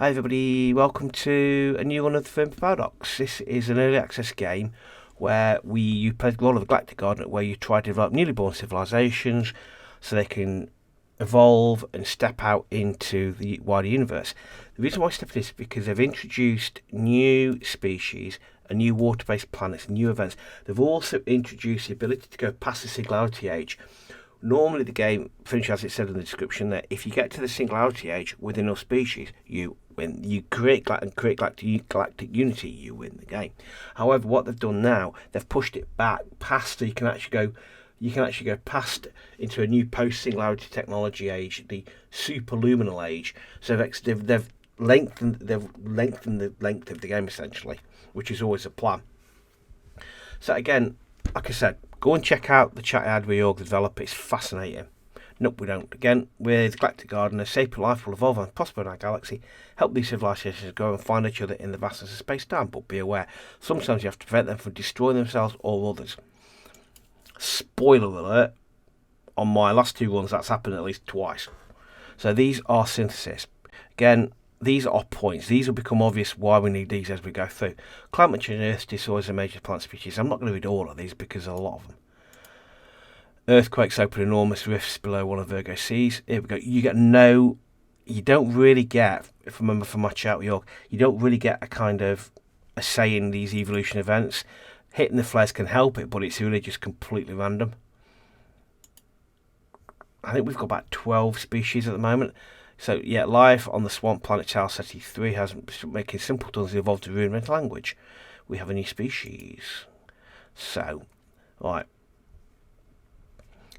Hi everybody, welcome to a new one of the Fermi Paradox. This is an early access game where you play the role of a galactic gardener, where you try to develop newly born civilizations so they can evolve and step out into the wider universe. The reason why I step this is because they've introduced new species and new water-based planets and new events. They've also introduced the ability to go past the singularity age. Normally the game finishes, as it said in the description, that if you get to the singularity age with enough species, you win. You create galactic unity, you win the game. However, what they've done now, they've pushed it back past, so you can actually go past into a new post-singularity technology age, the superluminal age. So they've lengthened the length of the game essentially, which is always a plan. So again, like I said, go and check out the chat I had with Jorg, the developer. It's fascinating. Nope, we don't. Again, we're the Galactic Gardener. Sapient life will evolve and prosper in our galaxy. Help these civilizations grow and find each other in the vastness of space-time. But be aware, sometimes you have to prevent them from destroying themselves or others. Spoiler alert, on my last two runs, that's happened at least twice. So these are synthesis. Again, these are points. These will become obvious why we need these as we go through. Climate change and Earth destroys a major plant species. I'm not going to read all of these because there are a lot of them. Earthquakes open enormous rifts below one of Virgo seas. Here we go. You don't really get, if I remember from my chat with York, you don't really get a say in these evolution events. Hitting the flares can help it, but it's really just completely random. I think we've got about 12 species at the moment. So, yeah, life on the swamp planet Tau Ceti 3 has making simpletons evolved to rudimentary language. We have a new species. So, right.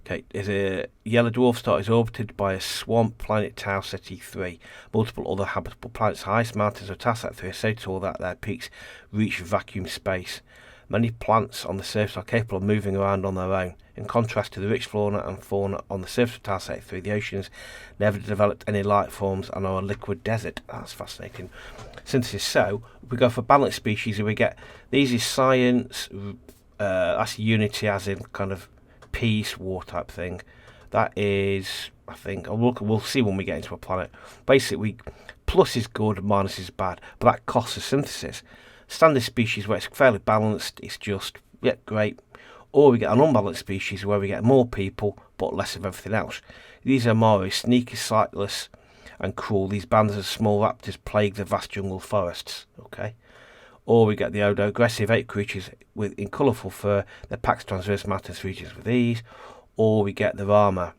Okay, there's a yellow dwarf star is orbited by a swamp planet Tau Ceti 3. Multiple other habitable planets, highest mountains of Tau Ceti 3 are so tall that their peaks reach vacuum space. Many plants on the surface are capable of moving around on their own. In contrast to the rich flora and fauna on the surface of Tau Ceti 3, the oceans never developed any life forms and are a liquid desert. That's fascinating. Synthesis. So, we go for balanced species and we get, these is science, that's unity as in kind of peace, war type thing. That is, I think, we'll see when we get into a planet. Basically, plus is good, minus is bad, but that costs a synthesis. Standard species where it's fairly balanced, it's just, yeah, great. Or we get an unbalanced species where we get more people, but less of everything else. These are Maori, sneaky, sightless, and cruel. These bands of small raptors plague the vast jungle forests, okay? Or we get the Odo, aggressive ape creatures in colourful fur that packs transverse mountainous regions with ease. Or we get the Rama.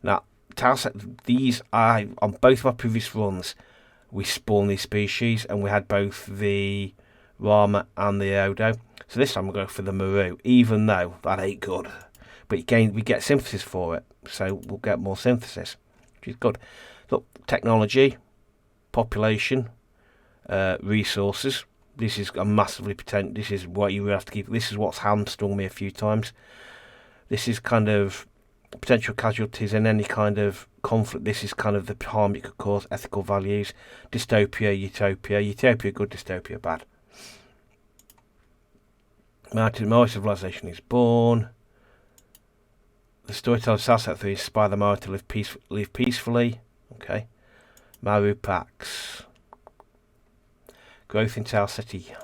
Now, these on both of our previous runs, we spawned these species, and we had both the Rama and the Odo. So this time we'll go for the Maru, even though that ain't good. But again, we get synthesis for it, so we'll get more synthesis, which is good. Look, technology, population, resources. This is a massively potent. This is what you would have to keep. This is what's hamstrung me a few times. This is kind of potential casualties in any kind of conflict. This is kind of the harm it could cause. Ethical values, dystopia, utopia. Utopia good, dystopia bad. Maori civilization is born. The storyteller of Tau Ceti 3 inspire the Maori to live peacefully. Okay. Maru Pax. Growth in Tau Ceti.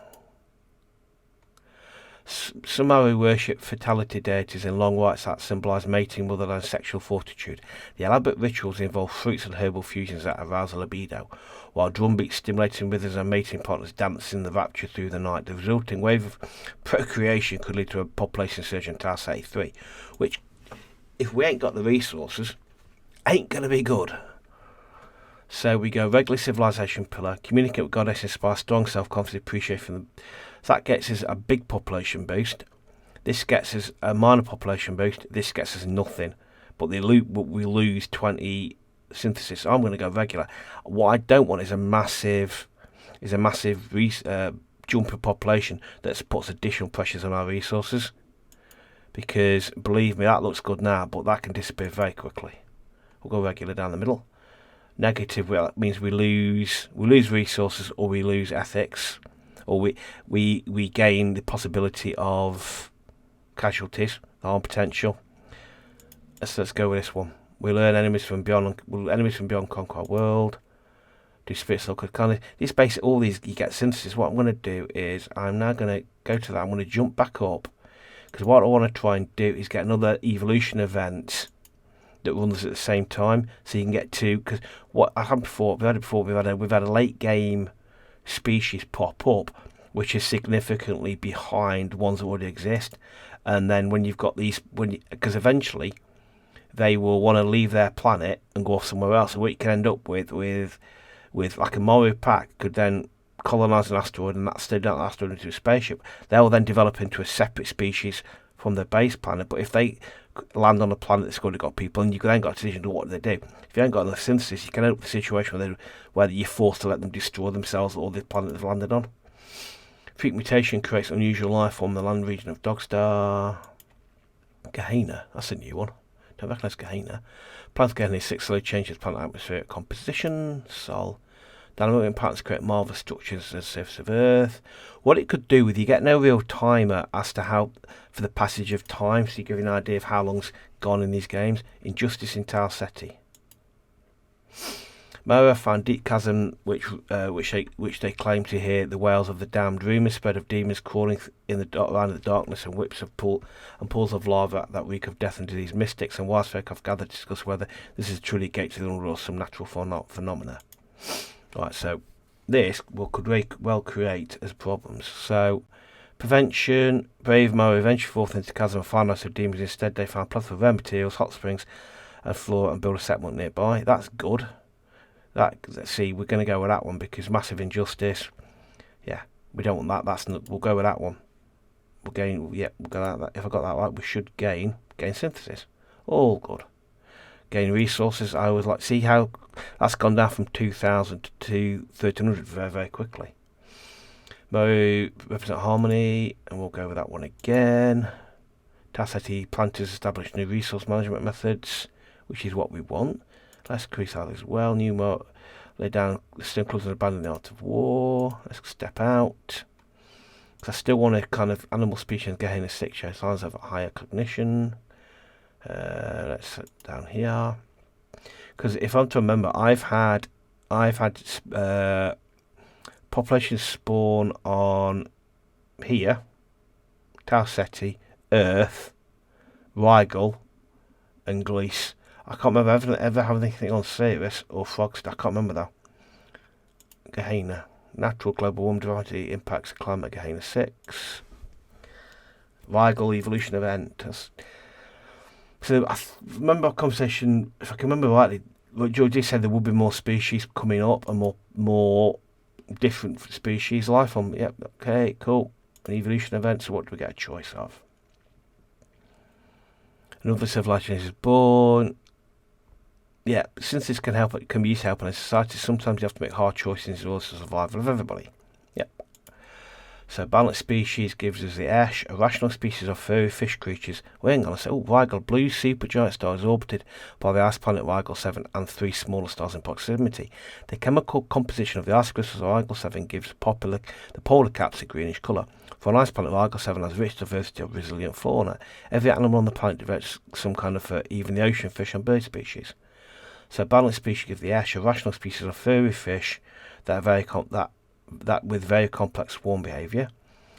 Some Maori worship fertility deities in long rites that symbolise mating, motherhood and sexual fortitude. The elaborate rituals involve fruits and herbal fusions that arouse a libido, while drumbeats stimulating rhythms and mating partners dance in the rapture through the night. The resulting wave of procreation could lead to a population surge in Tau Ceti 3, which, if we ain't got the resources, ain't going to be good. So we go regular civilization pillar, communicate with goddess, inspire strong self-confidence, appreciation from them. So that gets us a big population boost. This gets us a minor population boost. This gets us nothing. But we lose 20 synthesis. I'm going to go regular. What I don't want is a massive jump in population that puts additional pressures on our resources. Because believe me, that looks good now, but that can disappear very quickly. We'll go regular down the middle. Negative, well, it means we lose resources, or we lose ethics, or we gain the possibility of casualties, the harm potential. Let's go with this one. We learn enemies from beyond conquer our world. do split circle. Kind of this basically all these you get synthesis. What I'm going to do is I'm now going to go to that. I'm going to jump back up because what I want to try and do is get another evolution event that runs at the same time, so you can get to, because what I had before, we've had a late game species pop up, which is significantly behind ones that already exist, and then when you've got these, because eventually they will want to leave their planet and go off somewhere else, and what you can end up with like a Mario pack could then colonize an asteroid, and that's turn that asteroid into a spaceship. They will then develop into a separate species from their base planet, but if they land on a planet that's already got people, and you then got a decision to what do they do. If you haven't got enough synthesis, you can end up with a situation where you're forced to let them destroy themselves or the planet they've landed on. Freak mutation creates unusual life form in the land region of Dogstar. Gehenna, that's a new one. Don't recognise Gehenna. Planet Gehenna is 6 slowly changes planet atmospheric composition. Sol. Dynamic patterns create marvellous structures as the surface of Earth. What it could do with you get no real timer as to how for the passage of time, so you give you an idea of how long's gone in these games. Injustice in Tau Ceti. Moa found deep chasm which they claim to hear the wails of the damned. Rumours spread of demons crawling in the around the darkness and whips of pools of lava that reek of death and disease. Mystics and Wisefolk have gathered to discuss whether this is truly a gate to the underworld or some natural phenomena. Right, so this could well create as problems. So, prevention, brave Moa venture forth into the chasm and find out of demons. Instead, they found plethora of rare materials, hot springs, and flora, and build a settlement nearby. That's good. Let's see, we're going to go with that one because massive injustice. Yeah, we don't want that. We'll go with that one. We'll go that. If I got that right, we should gain synthesis. All good. Gain resources. I always like see how that's gone down from 2,000 to 1,300 very, very quickly. Mo represent harmony, and we'll go with that one again. Tau Ceti planters establish new resource management methods, which is what we want. Let's increase that as well. New Mo lay down the stone clubs and abandon the art of war. Let's step out. Because I still want to kind of animal species and Gehenna 6 show signs of higher cognition. Let's sit down here, because if I'm to remember, I've had population spawn on here, Tau Ceti, Earth, Rigel, and Greece. I can't remember ever having anything on Ceres or Frogster. I can't remember though. Gehenna, natural global warming variety impacts climate. Gehenna 6, Rigel evolution event. So I remember a conversation, if I can remember rightly, like Georgie said, there would be more species coming up and more different species life on. Yep, okay, cool. An evolution event. So what do we get a choice of? Another civilization is born. Yeah, since this can be used to help in a society, sometimes you have to make hard choices in order to survival of everybody. Yep. So balanced species gives us the ash. A rational species of furry fish creatures. We ain't gonna say, Rigel, blue supergiant star is orbited by the ice planet Rigel 7 and 3 smaller stars in proximity. The chemical composition of the ice crystals of Rigel 7 gives the polar caps a greenish colour. For an ice planet, Rigel 7 has rich diversity of resilient fauna. Every animal on the planet develops some kind of even the ocean fish and bird species. So balanced species give the ash. A rational species of furry fish that are with very complex swarm behaviour.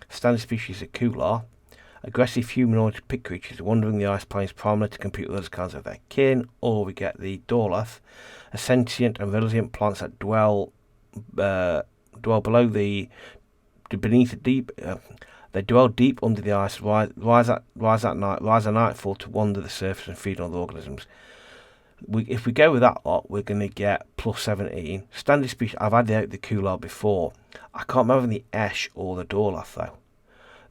Standard species are Kular. Aggressive humanoid pig creatures wandering the ice plains primarily to compete with other kinds of their kin. Or we get the Dorlath, a sentient and resilient plants that dwell below beneath the deep. They dwell deep under the ice, rise at nightfall to wander the surface and feed on other organisms. If we go with that lot, we're going to get plus 17. Standard species, I've had the Kular before. I can't remember the Esh or the Dorlath though.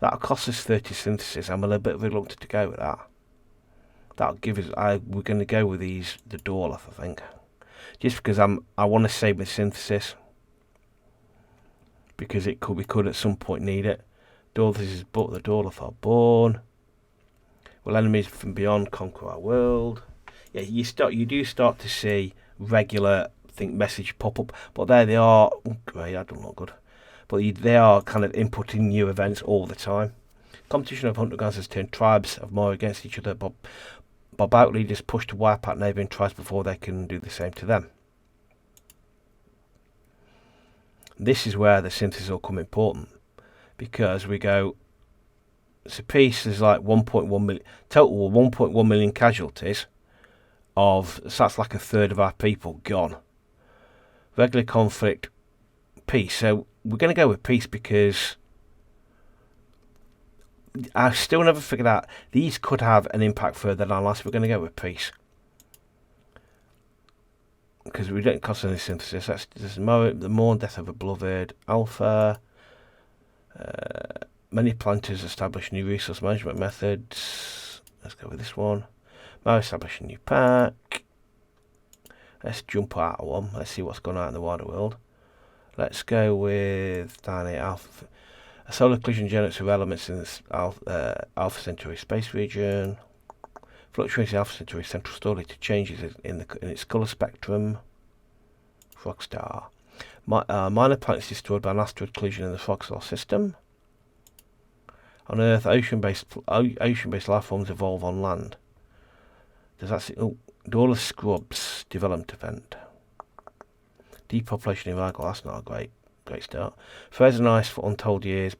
That'll cost us 30 synthesis. I'm a little bit reluctant to go with that. That'll give us. We're going to go with the Dorlath, I think, just because I want to save my synthesis because we could at some point need it. Dorlath is but the Dorlath are born. Will enemies from beyond conquer our world? Yeah, you do start to see regular message pop up, but there they are. Oh, great, that doesn't look good. But they are kind of inputting new events all the time. Competition of hunter guns has turned tribes of more against each other, but Bout leaders push to wipe out neighbouring tribes before they can do the same to them. This is where the synthesis will come important, because we go, so peace is like 1.1 million, total 1.1 million casualties of, so that's like a third of our people gone. Regular conflict, peace. So we're going to go with peace because I've still never figured out, these could have an impact further down the line, so we're going to go with peace. Because we don't cost any synthesis. That's the mourn death of a beloved. Alpha. Many planters establish new resource management methods. Let's go with this one. Now establish a new pack. Let's jump out of one. Let's see what's going on in the wider world. Let's go with down here, Alpha. A solar collision generates of elements in this Alpha Centauri space region. Fluctuating Alpha Centauri central story to changes in its colour spectrum. Frog star. Minor planets destroyed by an asteroid collision in the Frog star system. On Earth, ocean-based life forms evolve on land. Does that see? Oh, Door of Scrubs development event. Depopulation in Virgo. That's not a great start. Frozen ice for untold years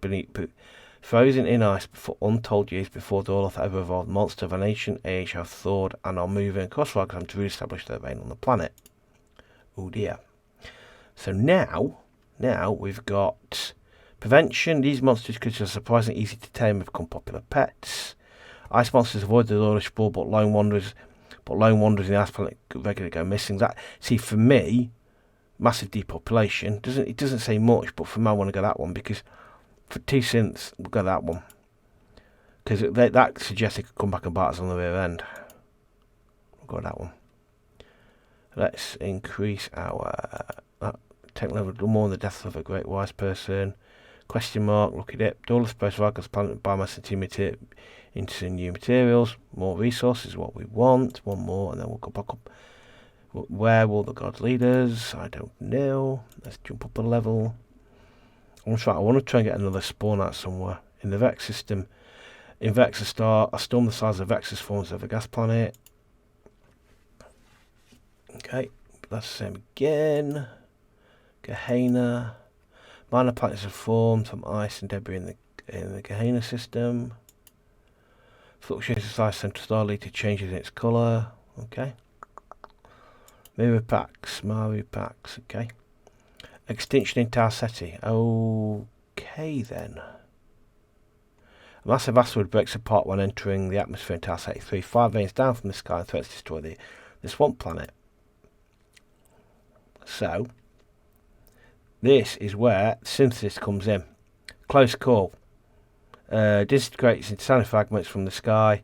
frozen in ice for untold years before Dorloth ever evolved. Monsters of an ancient age have thawed and are moving across Virgo to re-establish their reign on the planet. Oh dear. So now we've got prevention. These monsters creatures are surprisingly easy to tame and become popular pets. Ice monsters avoid the Lord of Spore, but lone wanderers in the ice planet regularly go missing. That, see, for me, massive depopulation. It doesn't say much, but for me I want to go that one, because for 2 synths we'll go that one. Because that suggests it could come back and bite us on the rear end. We'll go that one. Let's increase our tech level more on the death of a great wise person. Question mark, look at it. Dollar space Vargas planet biomass into new materials. More resources, what we want. One more, and then we'll go back up. Where will the god lead us? I don't know. Let's jump up a level. I want to try and get another spawn out somewhere. In the Vex system, in Vex, a storm the size of Vex's forms of a gas planet. Okay, that's the same again. Gehenna. Minor planets have formed from ice and debris in the Gehenna system. Fluctuations of size central star lead to changes in its colour. Okay. Maru packs. Okay. Extinction in Tau Ceti. Okay then. A massive asteroid breaks apart when entering the atmosphere in Tau Ceti 3. 5 veins down from the sky and threatens to destroy the swamp planet. So, this is where synthesis comes in. Close call. Disintegrates into tiny fragments from the sky.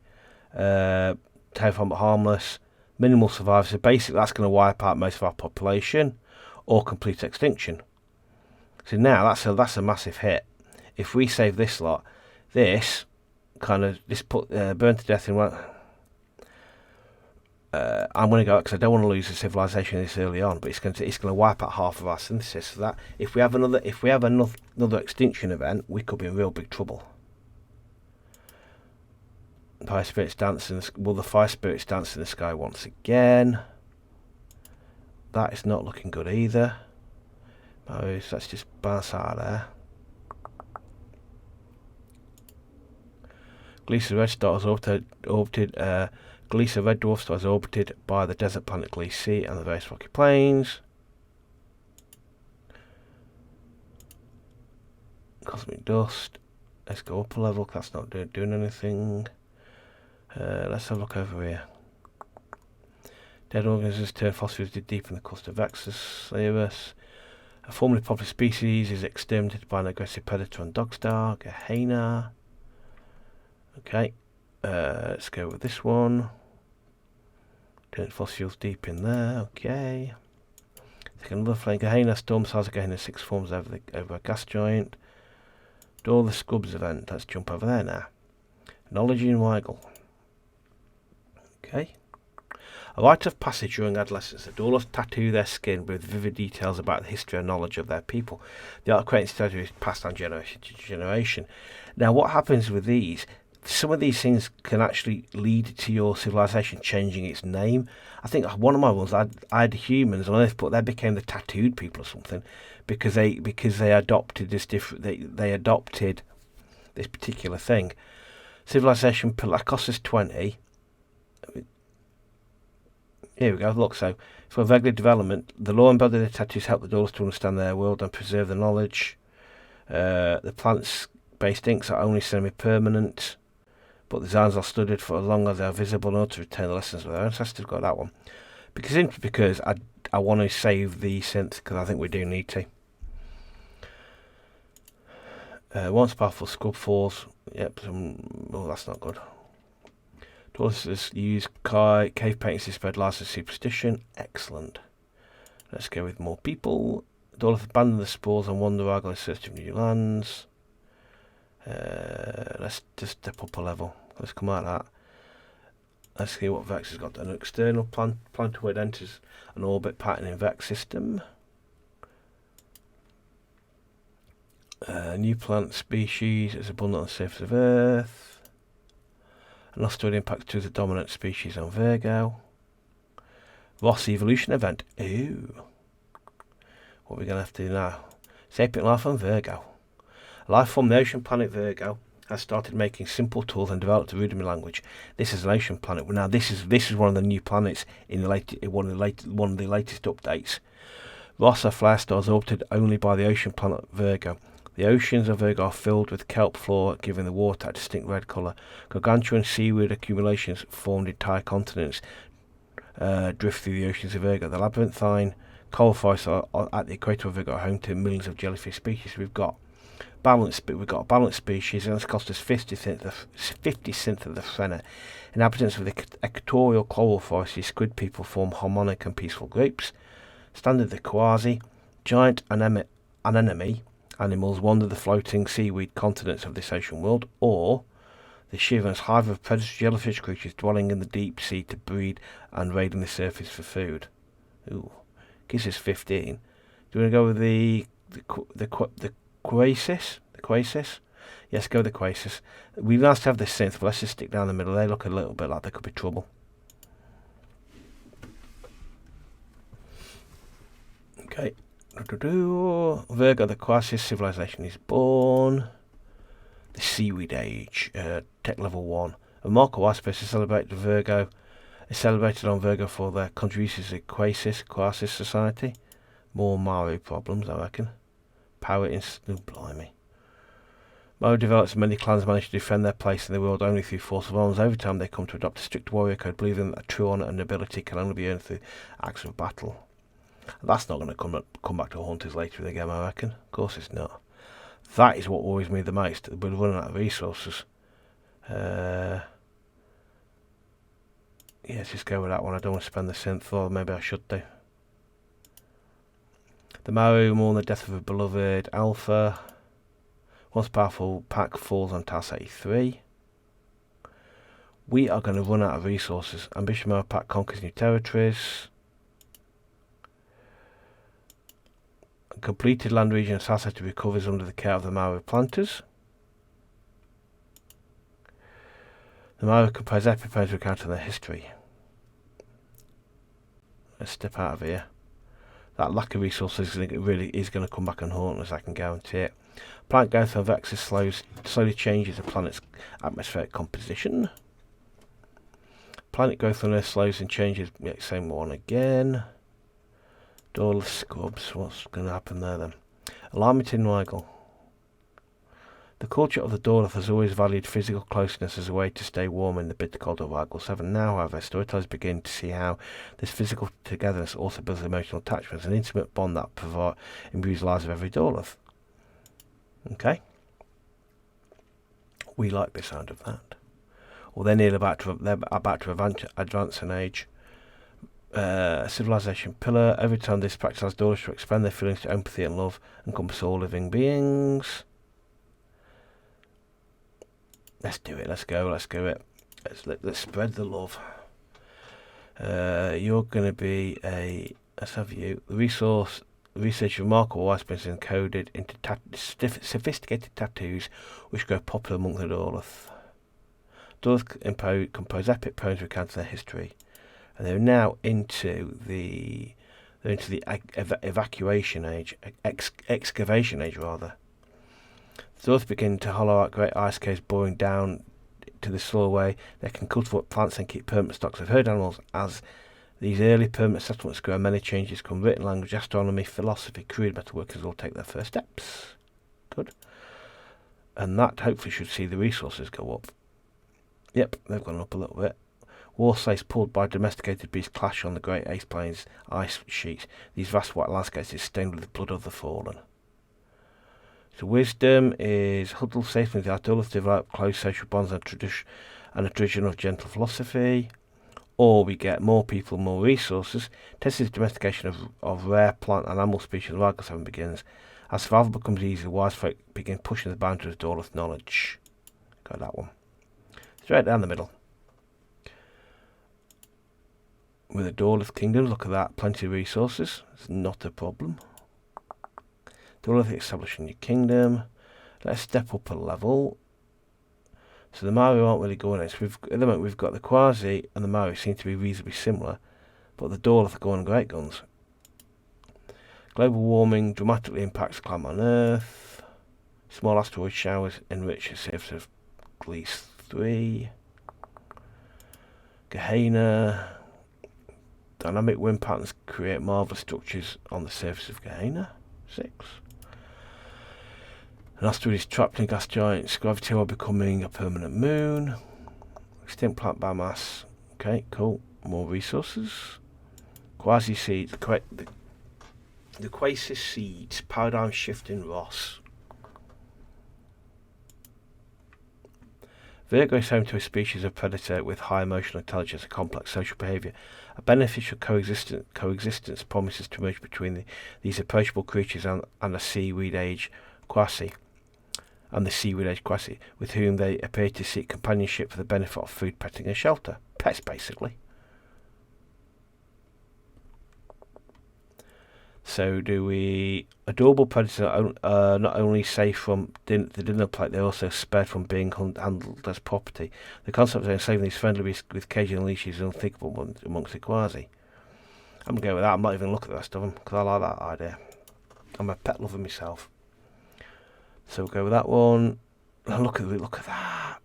Terrifying but harmless. Minimal survivors. So basically that's going to wipe out most of our population or complete extinction. So now that's a massive hit. If we save this lot, this put burn to death in one. I'm going to go because I don't want to lose the civilization this early on, but it's going to wipe out half of our synthesis. So that if we have another extinction event, we could be in real big trouble. Fire spirits dance will the fire spirits dance in the sky once again? That is not looking good either. So let's just bounce out of there. Gliese Red Star has orbited. Gliese Red Dwarf Star is orbited by the desert planet Gliese and the various rocky plains. Cosmic dust. Let's go up a level. That's not doing anything. Let's have a look over here. Dead organisms turn phosphorated deep in the crust of Vexus Sirius. A formerly popular species is exterminated by an aggressive predator on Dogstar. Gehenna. Okay. Let's go with this one. Turn fossils deep in there. Okay. Take another flame. Gehenna. Storm size of Gehenna 6 forms over a gas giant. Door of the Scrubs event. Let's jump over there now. Knowledge in Weigel. Okay. A rite of passage during adolescence. The Dorlos tattoo their skin with vivid details about the history and knowledge of their people. The art of creating tattoo is passed on generation to generation. Now, what happens with these? Some of these things can actually lead to your civilization changing its name. I think one of my ones, I had humans on Earth, but they became the tattooed people or something because they adopted this they adopted this particular thing. Civilization pillar cost us 20. Here we go. Look, so for regular development, the law embedded in the tattoos help the Dauntless to understand their world and preserve the knowledge. The plants-based inks are only semi-permanent, but the designs are studied for as long as they are visible in order to retain the lessons of their ancestors. Got that one. Because I want to save the synth, because I think we do need to. Once powerful scrub falls. Yep, oh, that's not good. Dauntless use cave paintings to spread lies of superstition. Excellent. Let's go with more people. Dauntless abandon the spores and wander around in search of new lands. Let's just step up a level. Let's come out of that. Let's see what Vex has got. An external planetoid enters an orbit pattern in Vex system. New plant species is abundant on the surface of Earth. An asteroid impacts to the dominant species on Virgo. Ross evolution event. Ooh. What are we going to have to do now? Sapient life on Virgo. Life from the ocean planet Virgo has started making simple tools and developed a rudimentary language. This is an ocean planet. Now this is one of the new planets in one of the latest updates. Ross are flare stars orbited only by the ocean planet Virgo. The oceans of Virgo are filled with kelp flora, giving the water a distinct red colour. Gargantuan seaweed accumulations formed entire continents drift through the oceans of Virgo. The labyrinthine coral forests are at the equator of Virgo are home to millions of jellyfish species. We've got a balanced species, and it's cost us 50 synth of the phenna. Inhabitants of the equatorial coral forests, these squid people form harmonic and peaceful groups. Standard the quasi, giant anemone animals wander the floating seaweed continents of this ocean world, or the Shivan's hive of predatory jellyfish creatures dwelling in the deep sea to breed and raiding the surface for food. Ooh, gives us 15. Do you want to go with the Quasis? The Quasis? Yes, go with the Quasis. We last have this synth, but let's just stick down the middle. They look a little bit like there could be trouble. Okay. Virgo, the Quasis civilization is born. The Seaweed Age, Tech Level 1. A remarkable aspect is celebrated on Virgo for their contributions to Quasis society. More Maru problems, I reckon. Power blimey. Maru develops many clans manage to defend their place in the world only through force of arms. Over time they come to adopt a strict warrior code, believing that true honour and nobility can only be earned through acts of battle. That's not going to come back to haunt us later in the game, I reckon. Of course it's not. That is what worries me the most. We're running out of resources. Yeah, let's just go with that one. I don't want to spend the synth, or maybe I should do. The Maru mourn the death of a beloved alpha. Once powerful pack falls on task 83. We are going to run out of resources. Ambition Maru pack conquers new territories. A completed land region of Sassati recovers under the care of the Maru planters. The Maru compose epipodes recounting their history. Let's step out of here. That lack of resources really is going to come back and haunt us, I can guarantee it. Planet growth of Vexus slowly changes the planet's atmospheric composition. Planet growth on Earth slows and changes, yeah, same one again. Dauntless scrubs, what's going to happen there then? Alignment in Rigel. The culture of the Dauntless has always valued physical closeness as a way to stay warm in the bitter cold of Rigel 7. Now, however, storytellers begin to see how this physical togetherness also builds emotional attachments, an intimate bond that imbues the lives of every Dauntless. Okay? We like the sound of that. Well, they're about to advance an age. Civilization pillar. Every time this practice allows Dauntless to expand their feelings to empathy and love, encompass all living beings. Let's do it. Let's go. Let's spread the love. You're going to be a. Let's have you. The research of remarkable lifespans encoded into sophisticated tattoos, which go popular among the Dauntless. Dauntless compose epic poems recounting their history, and they're now into the They're into the evacuation age, excavation age rather. The Earth begin to hollow out great ice caves boring down to the soil way. They can cultivate plants and keep permanent stocks of herd animals. As these early permanent settlements grow, many changes come. Written language, astronomy, philosophy, crude metalworkers will take their first steps. Good. And that hopefully should see the resources go up. Yep, they've gone up a little bit. War slaves pulled by domesticated beasts clash on the Great Ice Plains ice sheets. These vast white landscapes are stained with the blood of the fallen. So wisdom is huddle safely with the outdoors, develop close social bonds and a tradition of gentle philosophy. Or we get more people, more resources. Tested domestication of rare plant and animal species in Argus 7 begins. As survival becomes easier, wise folk begin pushing the boundaries of Dorlith knowledge. Got that one. Straight down the middle. With the Dorlith Kingdom, look at that, plenty of resources. It's not a problem. Dorlith establishing your kingdom. Let's step up a level. So the Maori aren't really going in. So at the moment we've got the Quasi and the Maori seem to be reasonably similar, but the Dorlith are going great guns. Global warming dramatically impacts climate on Earth. Small asteroid showers enrich the surface of Gliese 3. Gehenna. Dynamic wind patterns create marvellous structures on the surface of Gehenna. 6. An asteroid is trapped in gas giants. Gravity are becoming a permanent moon. Extinct plant biomass. Okay, cool. More resources. Quasi seeds. The Quasis seeds. Paradigm shift in Ross. Virgo is home to a species of predator with high emotional intelligence and complex social behaviour. A beneficial coexistence promises to emerge between these approachable creatures and a seaweed age Quasi. With whom they appear to seek companionship for the benefit of food, petting and shelter. Pets, basically. So do we... Adorable predators are not only safe from the dinner plate, they're also spared from being handled as property. The concept of enslaving these friendly beasts with caging and leashes is unthinkable amongst the Quasi. I'm going to go with that. I'm not even looking at the rest of them, because I like that idea. I'm a pet lover myself. So we'll go with that one. Look at that.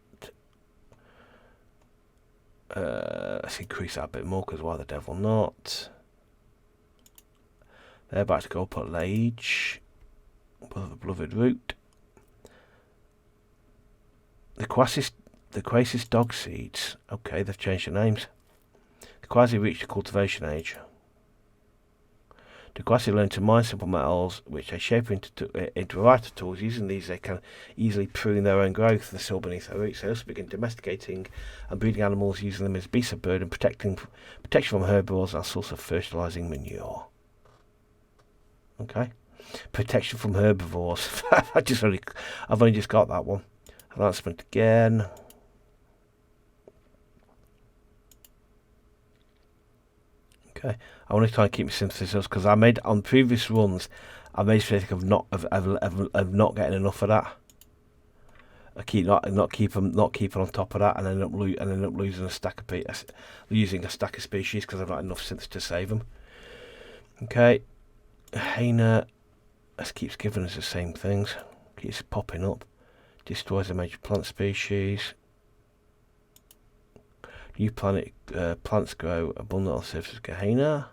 Let's increase that a bit more, because why the devil not? They're about to go up at age. The beloved root. The Quasis dog seeds. Okay, they've changed their names. The Quasi reached the cultivation age. The Quasi learn to mine simple metals, which they shape into a variety of tools. Using these, they can easily prune their own growth and still beneath their roots. They also begin domesticating and breeding animals, using them as beasts of burden, protection from herbivores, and a source of fertilising manure. Okay, protection from herbivores. I've only just got that one. Announcement again. Okay, I want to try and keep my synthesis up, because I made on previous runs. I made a mistake of not getting enough of that. I keep not keeping on top of that, and end up losing a stack of using a stack of species because I've not enough synths to save them. Okay. Gehenna, this keeps giving us the same things. Keeps popping up. Destroys a major plant species. New planet plants grow abundant on the surface of Gehenna.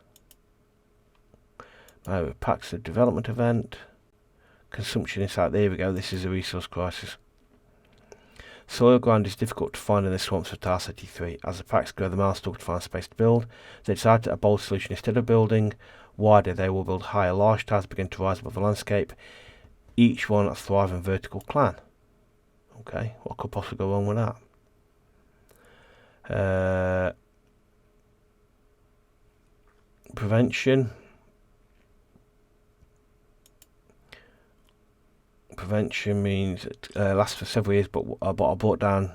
Now packs a development event. Consumption inside. There we go. This is a resource crisis. Soil ground is difficult to find in the swamps of Tar City 3. As the packs grow, the males struggle to find space to build. They decide a bold solution. Instead of building wider, they will build higher. Large towers begin to rise above the landscape. Each one a thriving vertical clan. Okay, what could possibly go wrong with that? Prevention. Prevention means it lasts for several years, but are brought down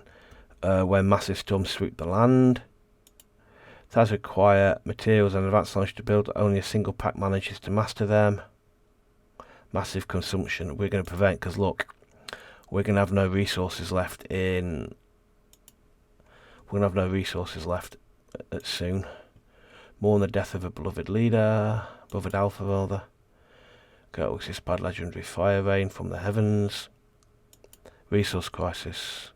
when massive storms sweep the land. It does require materials and advanced knowledge to build. Only a single pack manages to master them. Massive consumption. We're going to prevent, because look, we're going to have no resources left in. We're going to have no resources left soon. Mourn the death of a beloved leader. Brother Alpha rather. Coexist by legendary fire rain from the heavens. Resource crisis.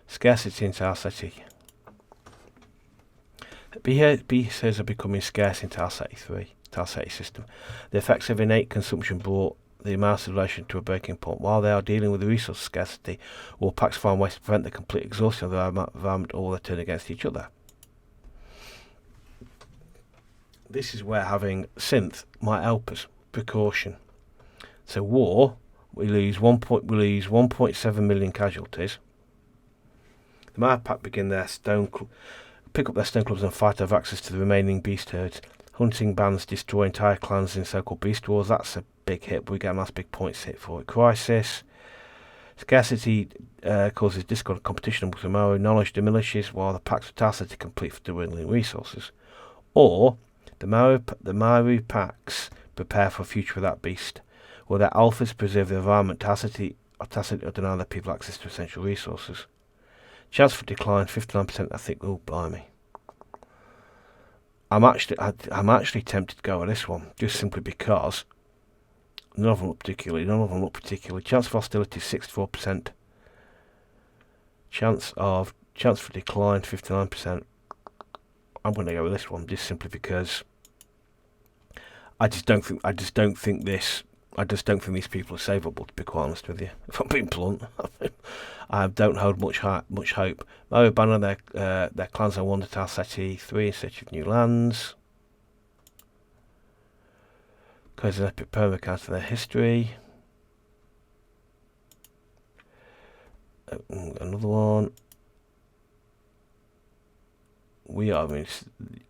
Scarcity in Tau Ceti. BCs are becoming scarce in Tau Ceti 3, Tau Ceti system. The effects of innate consumption brought the Mars civilization to a breaking point. While they are dealing with the resource scarcity, all packs find ways to prevent the complete exhaustion of their environment, or they turn against each other. This is where having synth might help us. Precaution. So war, we lose 1.7 million casualties. The Maya pack pick up their stone clubs and fight to have access to the remaining beast herds. Hunting bands destroy entire clans in so-called beast wars. That's a big hit, but we get a nice big points hit for it. Crisis. Scarcity causes discord and competition amongst the Maori. Knowledge diminishes while the pack's vitality complete for dwindling resources. Or the Maori packs prepare for a future without beast, where their alphas preserve the environment, tacitly or deny their people access to essential resources. Chance for decline 59%. I think. Oh, blimey! I'm actually tempted to go with this one, just simply because none of them look particularly. Chance for hostility 64%. Chance for decline 59%. I'm going to go with this one, just simply because I just don't think these people are savable, to be quite honest with you. If I'm being blunt, I don't hold much hope. Maori abandon their clans and wander to Tau Ceti 3 in search of new lands. Cause an epic poem account of their history. Another one. An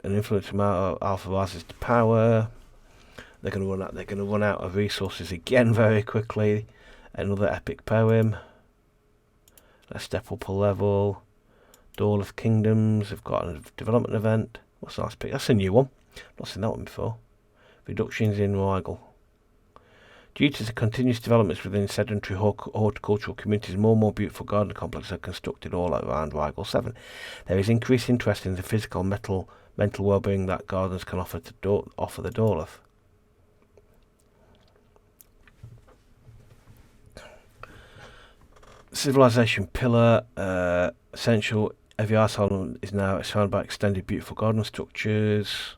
influence from Alpha rises to power. They're going to run out of resources again very quickly. Another epic poem. Let's step up a level. Door of Kingdoms. They've got a development event. What's a nice pick? That's a new one. Not seen that one before. Reductions in Rigel. Due to the continuous developments within sedentary horticultural communities, more and more beautiful garden complexes are constructed all around Rigel 7. There is increased interest in the physical mental well-being that gardens can offer the Dorleth. Civilization pillar, essential. Every ice island is now surrounded by extended beautiful garden structures.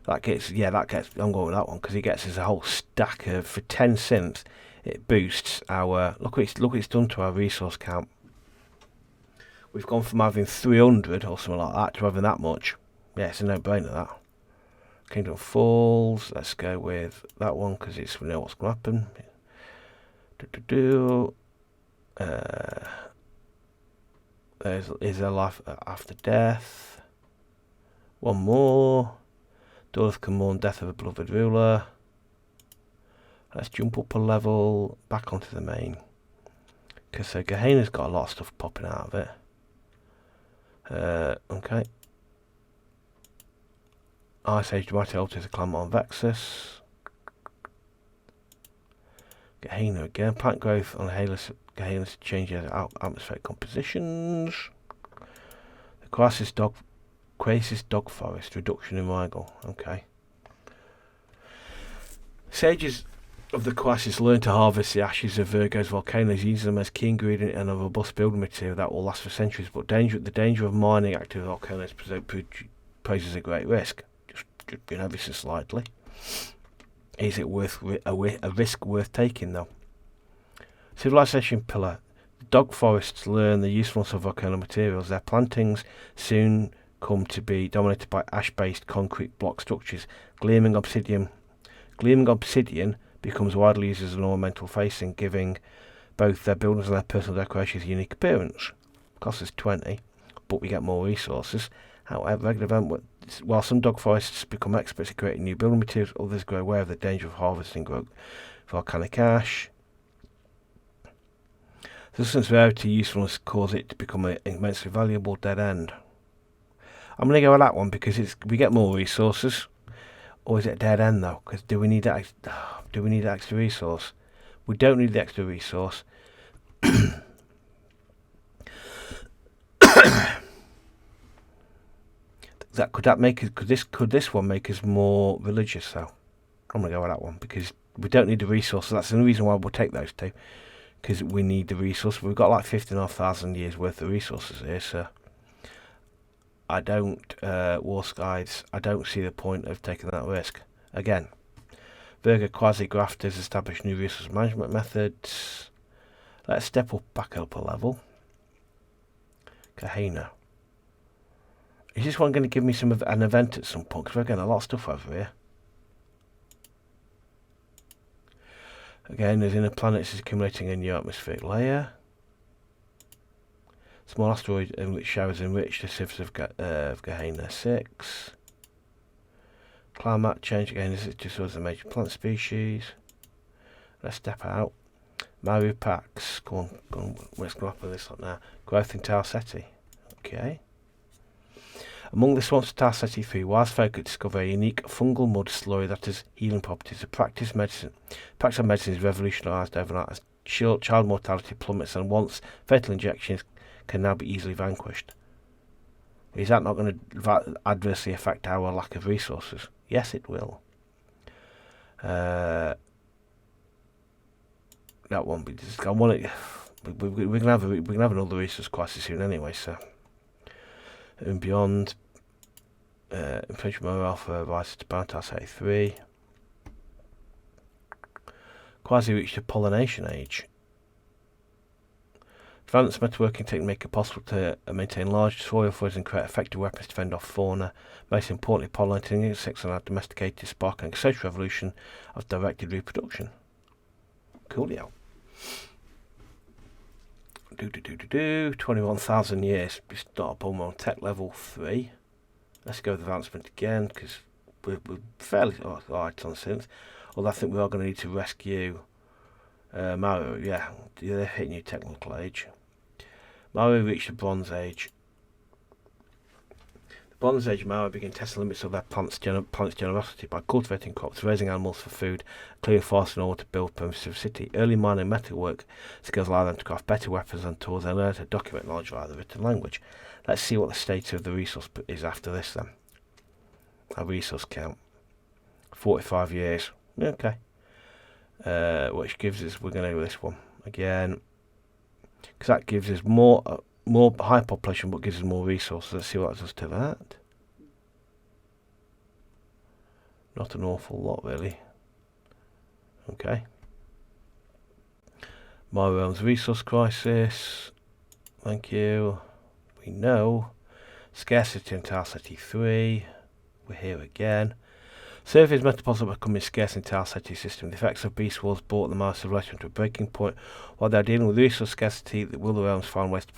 I'm going with that one because it gets us a whole stack of, for 10 synths, it boosts our, look what it's done to our resource count. We've gone from having 300 or something like that to having that much. Yeah, it's a no-brainer, that. Kingdom Falls, let's go with that one because we know what's going to happen. Is there life after death? One more. Dorleth can mourn death of a beloved ruler. Let's jump up a level, back onto the main. Because Gehenna's got a lot of stuff popping out of it. Okay. Ice Age Dramatic alters a climate on Vexus. Gehenna again. Plant growth on Gehenna changes atmospheric compositions. The Crisis Dog Forest, reduction in Rigel. Okay. Sages of the Crisis learn to harvest the ashes of Virgo's volcanoes, using them as key ingredient and a robust building material that will last for centuries. But the danger of mining active volcanoes poses a great risk. Just ever so slightly. Is it worth a risk worth taking though? Civilization pillar. Dog forests learn the usefulness of volcano materials. Their plantings soon come to be dominated by ash-based concrete block structures. Gleaming obsidian becomes widely used as an ornamental facing, giving both their buildings and their personal decorations a unique appearance. Costs us 20, but we get more resources. However, while some dog forests become experts at creating new building materials, others grow aware of the danger of harvesting volcanic ash. Substance rarity usefulness cause it to become an immensely valuable dead end. I'm going to go with that one because we get more resources. Or is it a dead end though? Because do we need that extra resource? We don't need the extra resource. Could this one make us more religious though? I'm gonna go with that one because we don't need the resources. That's the only reason why we'll take those two, because we need the resources. We've got like 15,500 years worth of resources here, so I don't War Skies. I don't see the point of taking that risk. Again, Virgo quasi-grafters establish new resource management methods. Let's step back up a level. Kahina. Is this one going to give me an event at some point? Because we're getting a lot of stuff over here. Again, there's inner planets is accumulating a new atmospheric layer. Small asteroid which showers enrich the surface of Gehenna 6. Climate change again. This is just as a major plant species. Let's step out. Maru Pax. Go on. Let's go up with this one now. Growth in Tau Ceti. Okay. Among the swamps of Tau Ceti 3, wise folk could discover a unique fungal mud slurry that has healing properties. The practice of medicine is revolutionised overnight as child mortality plummets, and once fatal injections can now be easily vanquished. Is that not going to adversely affect our lack of resources? Yes, it will. That won't be. I want it. We can have another resource crisis soon anyway. So, and beyond, inflation alpha rises to Tau Ceti 3. Quasi reached the pollination age. Advanced metalworking techniques make it possible to maintain large soil foods and create effective weapons to fend off fauna. Most importantly, pollinating insects and our domesticated sparking a social revolution of directed reproduction. Coolio. 21,000 years. We start up on tech level 3. Let's go with advancement again because we're fairly alright on synth. Although I think we are going to need to rescue Maru. Yeah, they're hitting new technical age. Maru reached the Bronze Age. The Bronze Age Maru began testing the limits of their plants' generosity by cultivating crops, raising animals for food, clearing forests in order to build primitive city. Early mining metalwork skills allow them to craft better weapons and tools and learn to document knowledge via the written language. Let's see what the state of the resource is after this then. Our resource count. 45 years. Okay. Which gives us, we're going to go with this one again, because that gives us more high population, but gives us more resources. Let's see what that does to that. Not an awful lot, really. Okay. Maru realms resource crisis. Thank you. We know scarcity in Tau Ceti 3. We're here again. Surface metapods are becoming scarce in Tau Ceti system. The effects of beast wars brought the Mars civilization to a breaking point. While they're dealing with resource scarcity, will the realms find ways to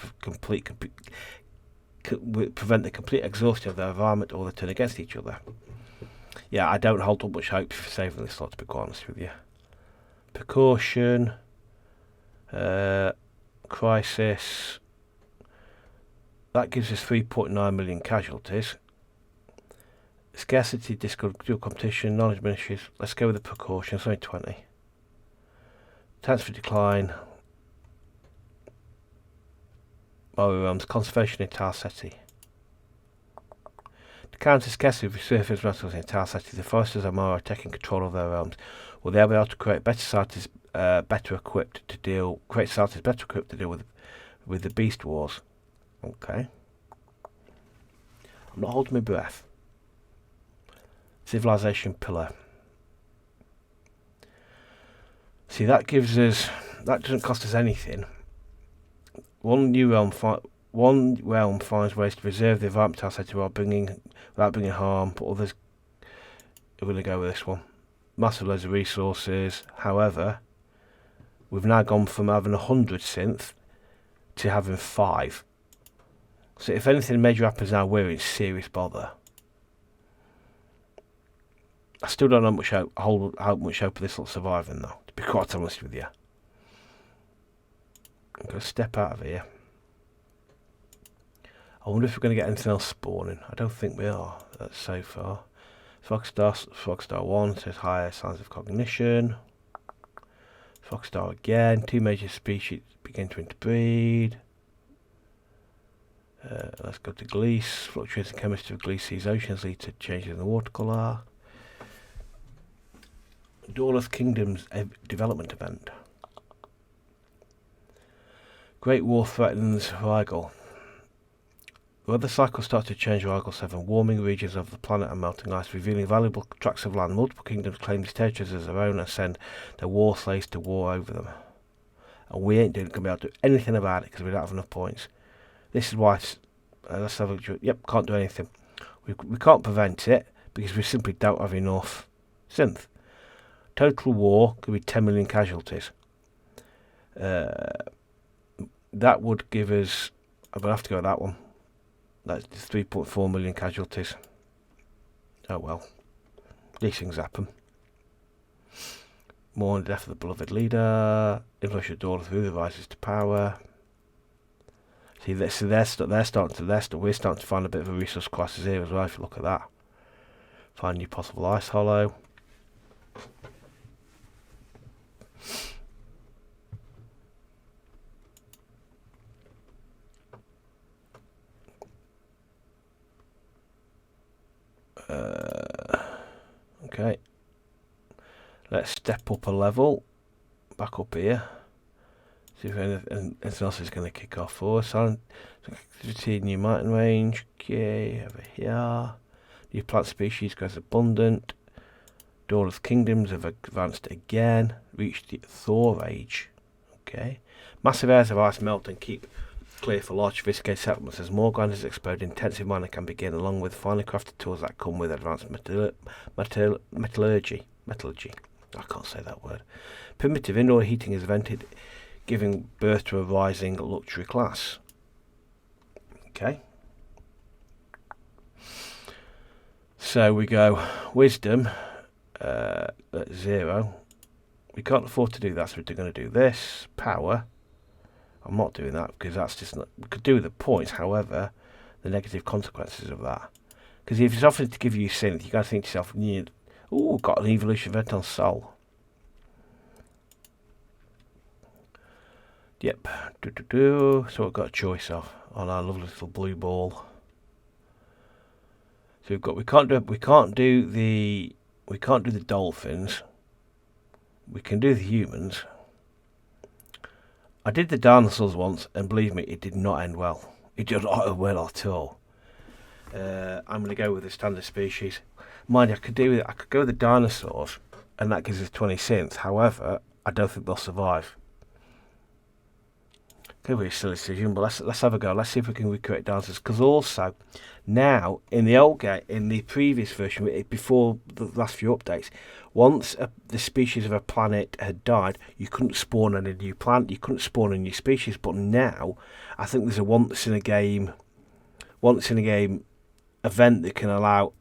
prevent the complete exhaustion of their environment, or they turn against each other? Yeah, I don't hold up much hope for saving this lot, to be quite honest with you. Precaution. Crisis. That gives us 3.9 million casualties. Scarcity, discord, dual competition, knowledge ministries. Let's go with the precaution. It's only 20. Chance for decline. Maru realms. Conservation in Tau Ceti. To counter scarcity of surface metals in Tau Ceti, the foresters of Maru are taking control of their realms. Will they be able to create better societies, better equipped to deal with the beast wars? Okay. I'm not holding my breath. Civilization pillar. See, that gives us. That doesn't cost us anything. One realm finds ways to preserve the environment without bringing harm, but others are going to go with this one. Massive loads of resources. However, we've now gone from having 100 synth to having 5. So if anything major happens now, we're in serious bother. I still don't know how much hope of this will surviving though, to be quite honest with you. I'm going to step out of here. I wonder if we're going to get anything else spawning. I don't think we are so far. Frogstar 1 says higher signs of cognition. Frogstar again. 2 major species begin to interbreed. Let's go to Gliese. Fluctuating chemistry of Gliese oceans lead to changes in the water colour. Dorleth Kingdom's development event. Great War threatens Rigel. The weather cycle starts to change Rigel 7. Warming regions of the planet are melting ice, revealing valuable tracts of land. Multiple kingdoms claim these territories as their own and send their war slaves to war over them. And we ain't going to be able to do anything about it because we don't have enough points. This is why. Let's have a look. Yep, can't do anything. We can't prevent it because we simply don't have enough synth. Total war could be 10 million casualties. That would give us. I'm going to have to go with that one. That's 3.4 million casualties. Oh well. These things happen. Mourn the death of the beloved leader. Influence of Dorleth who rises to power. See, we're starting to find a bit of a resource crisis here as well. If you look at that, find new possible ice hollow. Okay, let's step up a level, back up here. See if anything else is going to kick off for us. Activity, new mountain range. Okay, over here. New plant species grows abundant. Dorleth Kingdoms have advanced again. Reached the Thor Age. Okay. Massive areas of ice melt and keep clear for large sophisticated settlements. As more grinders explode, intensive mining can begin, along with finely crafted tools that come with advanced metallurgy. I can't say that word. Primitive indoor heating is invented, giving birth to a rising luxury class. Okay. So we go wisdom at 0. We can't afford to do that, so we're going to do this. Power. I'm not doing that because that's just not. We could do the points, however, the negative consequences of that. Because if it's offered to give you synth, you got to think to yourself, ooh, got an evolution event on Sol. Yep. So we've got a choice of on our lovely little blue ball. So we can't do the dolphins. We can do the humans. I did the dinosaurs once, and believe me, it did not end well. It did not end well at all. I'm going to go with the standard species. Mind you, I could go with the dinosaurs, and that gives us 20 synths. However, I don't think they'll survive. Could be a silly decision, but let's have a go. Let's see if we can recreate dinosaurs. Because also, now in the old game, in the previous version, before the last few updates, once the species of a planet had died, you couldn't spawn any new plant, you couldn't spawn a new species. But now, I think there's a once in a game event that can allow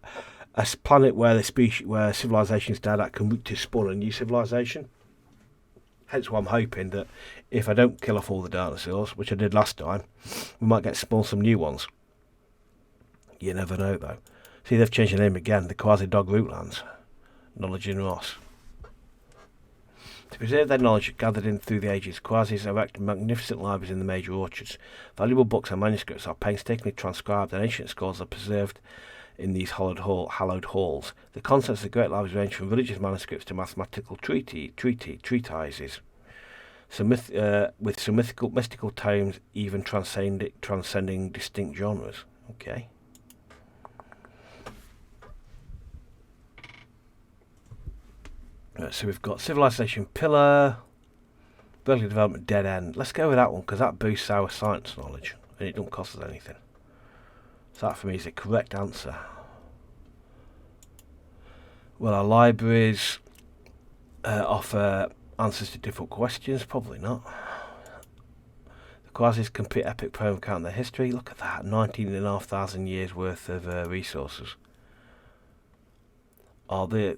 a planet where civilization's died out can to spawn a new civilization. Hence why I'm hoping that if I don't kill off all the dinosaurs, which I did last time, we might get spawn some new ones. You never know though. See, they've changed the name again, the Quasi-Dog Rootlands. Knowledge in Ross. To preserve their knowledge gathered in through the ages, Quasis erect magnificent libraries in the major orchards. Valuable books and manuscripts are painstakingly transcribed, and ancient scrolls are preserved in these hallowed halls. The contents of the great libraries range from religious manuscripts to mathematical treatises. With some mystical tomes even transcending distinct genres. Okay. So we've got Civilization Pillar, Vertical Development Dead End. Let's go with that one because that boosts our science knowledge and it don't cost us anything. So that for me is the correct answer. Will our libraries offer answers to difficult questions? Probably not. The Quasis complete epic poem account their history. Look at that, 19,500 years worth of resources. Are there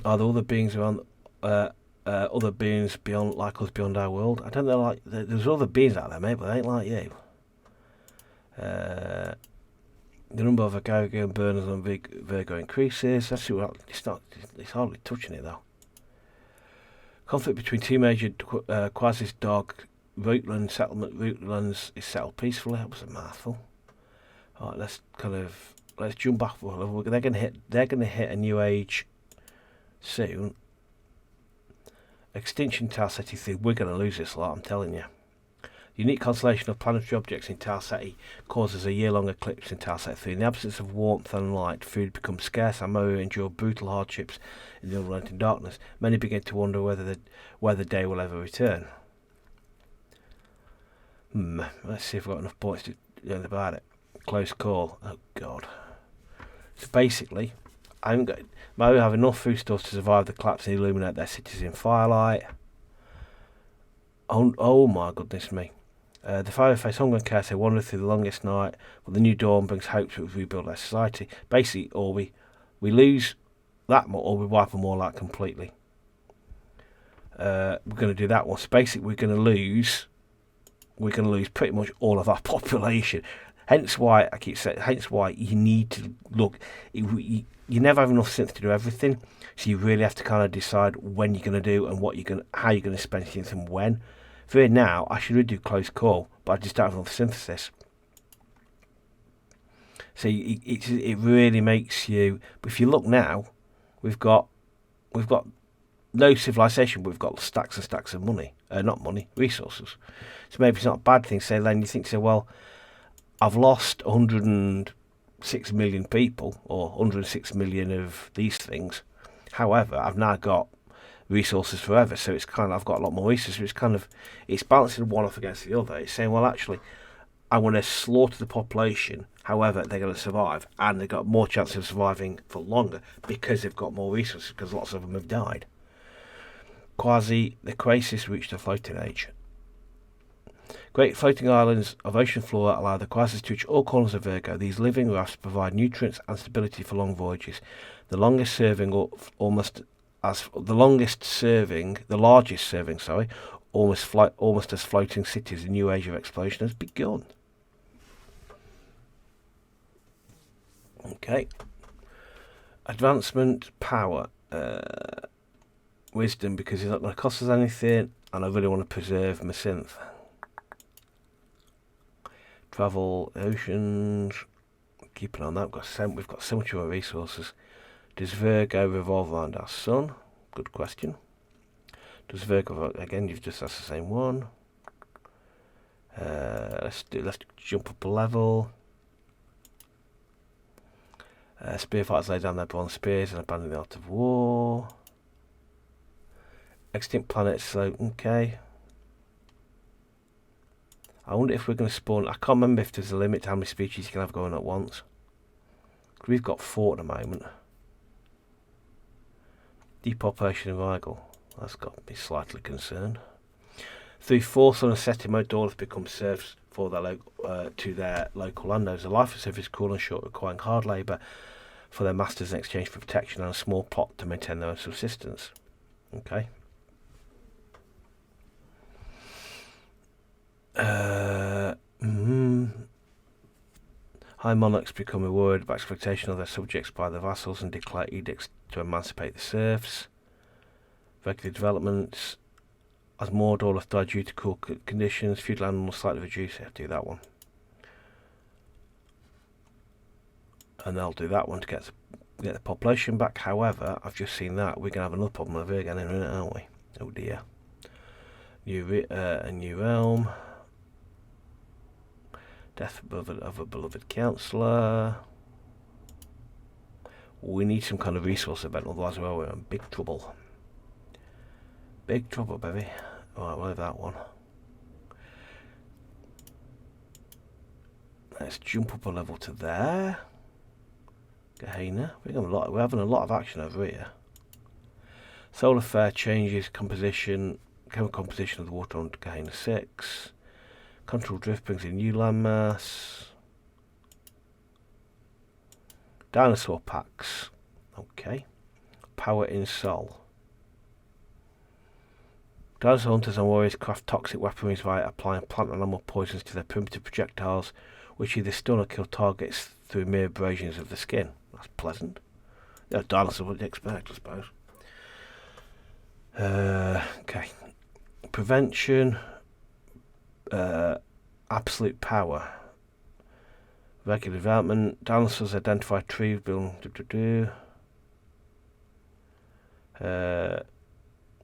other beings around? Other beings beyond like us beyond our world? I don't know. Like there's other beings out there, mate, but they ain't like you. The number of Agarigan burners on Virgo increases. That's it's hardly touching it though. Conflict between two major Quasis dog Rootland settlement. Rootlands is settled peacefully. That was a mouthful. Alright, let's jump back. They're gonna hit a new age soon. Extinction Tau Ceti 3, we're gonna lose this lot, I'm telling you. The unique constellation of planetary objects in Tau Ceti causes a year-long eclipse in Tau Ceti 3. In the absence of warmth and light, food becomes scarce and Moa endure brutal hardships in the unrelenting darkness. Many begin to wonder whether the day will ever return. Let's see if we've got enough points to learn about it. Close call. Oh God. So basically, Moa have enough foodstuffs to survive the collapse and illuminate their cities in firelight. Oh my goodness me. The fire face hunger and chaos, they wander through the longest night, but the new dawn brings hope to rebuild their society. Basically, or we lose that more, or we wipe them all out completely. We're going to do that one. So basically, we're going to lose pretty much all of our population. Hence why I keep saying. Hence why you need to look. You never have enough synth to do everything, so you really have to kind of decide when you're going to do and how you're going to spend things and when. For now, I should really do close call, but I just don't have enough synthesis. So it really makes you. But if you look now, we've got no civilization, but we've got stacks and stacks of money. Not money, resources. So maybe it's not a bad thing. Say then you think, well, I've lost 106 million people, or 106 million of these things. However, I've now got resources forever, so it's kind of, I've got a lot more resources. It's balancing one off against the other. It's saying, well, actually, I want to slaughter the population. However, they're going to survive, and they've got more chance of surviving for longer because they've got more resources, because lots of them have died. The crisis reached a floating age. Great floating islands of ocean floor allow the crisis to reach all corners of Virgo. These living rafts provide nutrients and stability for long voyages. The largest serving, almost as floating cities, a new age of exploration has begun. Okay. Advancement, power, wisdom, because it's not going to cost us anything, and I really want to preserve my synth. Travel, oceans, keeping on that. We've got so much more resources. Does Virgo revolve around our sun? Good question. Does Virgo, again, you've just asked the same one. Let's jump up a level. Spear fighters lay down their bronze spears and abandon the art of war. Extinct planets, so okay. I wonder if we're going to spawn. I can't remember if there's a limit to how many species you can have going at once. We've got 4 at the moment. Depopulation of Rigel. That's got me slightly concerned. Through force on a setting mode, all have become serfs for to their local landowners. The life of service is cruel and short, requiring hard labour for their masters in exchange for protection and a small plot to maintain their own subsistence. Okay. High monarchs become rewarded by exploitation of their subjects by their vassals and declare edicts to emancipate the serfs. Regular developments. As more Dorleth die due to cool conditions, feudal animals slightly reduce. I'll do that one. And they'll do that one to get the population back. However, I've just seen that. We're going to have another problem over here again in a minute, aren't we? Oh dear. A new realm. Death of a beloved counsellor. We need some kind of resource event, otherwise we're in big trouble. Big trouble, baby. Alright, we'll have that one. Let's jump up a level to there. Gehenna. We're having a lot of action over here. Solar flare changes chemical composition of the water on Gehenna 6. Control drift brings in new landmass. Dinosaur packs. Okay. Power in Sol. Dinosaur hunters and warriors craft toxic weaponry by applying plant and animal poisons to their primitive projectiles, which either stun or kill targets through mere abrasions of the skin. That's pleasant. Yeah, dinosaur would expect, I suppose. Okay. Prevention. Absolute power. Regular development. Dinosaurs identify trees. And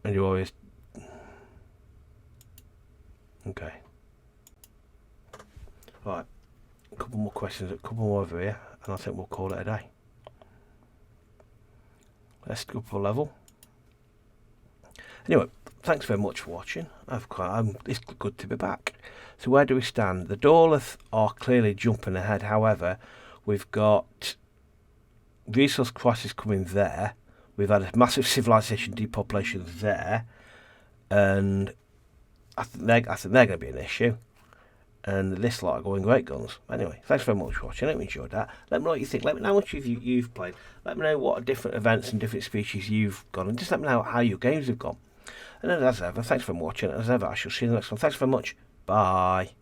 you always... Okay. Right. A couple more questions, a couple more over here, and I think we'll call it a day. Let's go up a level. Anyway, thanks very much for watching. It's good to be back. So where do we stand? The Daleth are clearly jumping ahead. However, we've got resource crisis coming there. We've had a massive civilization depopulation there, and I think they're going to be an issue. And this lot are going great guns. Anyway, thanks very much for watching. I hope you enjoyed that. Let me know what you think. Let me know how much you've played. Let me know what different events and different species you've gone, and just let me know how your games have gone. And then, as ever, thanks for watching. As ever, I shall see you in the next one. Thanks very much. Bye.